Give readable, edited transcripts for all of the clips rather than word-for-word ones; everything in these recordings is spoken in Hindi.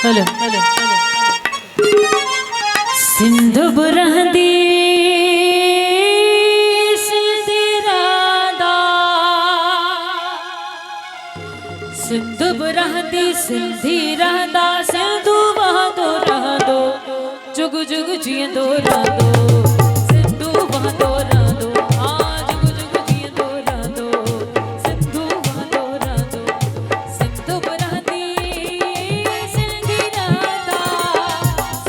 हेलो सिंधु बुरहदी सिंधु बुरहदी सिंधी रहंदा सिंधु वहंदो रहंदो जुग जुग जीअंदो रहंदो सिंधु वहंदो रहंदो जुग जुग जीअंदो रहंदो सिंधु वहंदो रहंदो सिंधु बुरहदी सिंधी रहंदा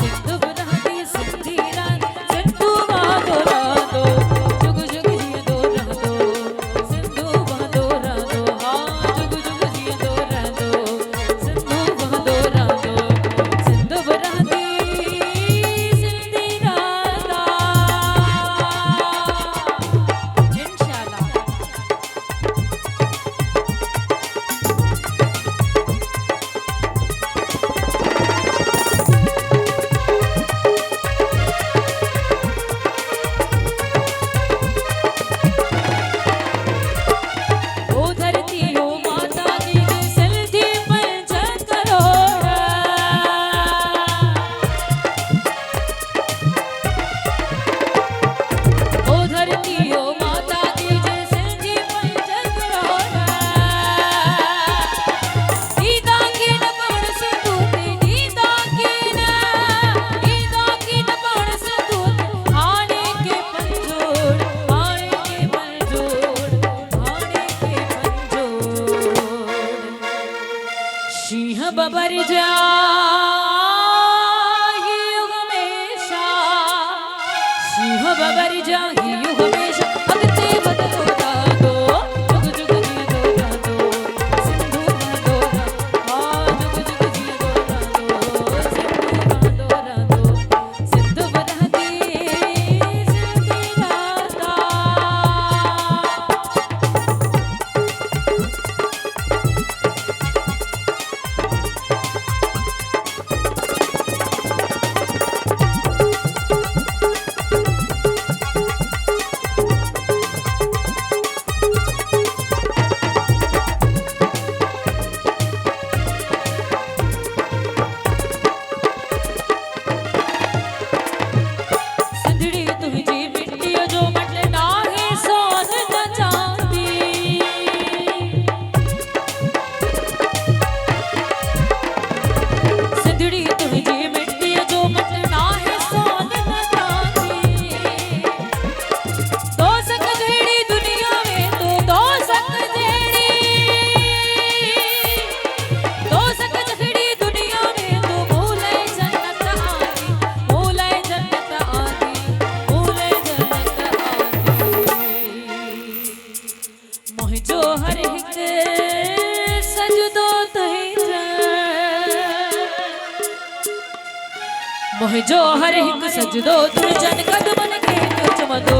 सिंधु बुरहदी सिंधी रहंदा सिंधु वहंदो रहंदो जुग जुग जीअंदो रहंदो सिंधु वहंदो रहंदो जुग जुग जीअंदो रहंदो सिंधु वहंदो रहंदो सिंधु बुरहदी सिंधी रहंदा इंशाअल्लाह। ओ धरती हो माता जी के सिंधी पंचन करोड़ा ओ धरती हो माता जी के सिंधी पंचन करोड़ा नीदा की न पवण सिंधूती नीदा की न पवण सिंधूती हाणे के पंजोड़ हाणे के पंजोड़ हाणे के पंजोड़ सिंह बबर जा ही युग हमेशा सिंह बबर जा ही युग हमेशा अगते बदलो दादो जुग जुग जीअंदो रहंदो सिंधु वहंदो रहंदो जुग जुग जीअंदो रहंदो सिंधु वहंदो रहंदो सिंधु बुरहदी सिंधी रहंदा। सिंधड़ी तुझी मिट्टी जो मटले नाहे सोन न चांदी सिंधड़ी तुझी मिट्टी जो मटले नाहे सोन न चांदी दो सक जेड़ी दुनिया में तो दो सक जेड़ी दुनिया में तो भूले जन्नत आंदी भूले जन्नत आंदी भूले जन्नत आंदी मुंहिंजो हर हिक सजदो तुंहिंजा मुंहिंजो हर हिक सजदो तुंहिंजनि क़दमनि खे पियो चुमंदो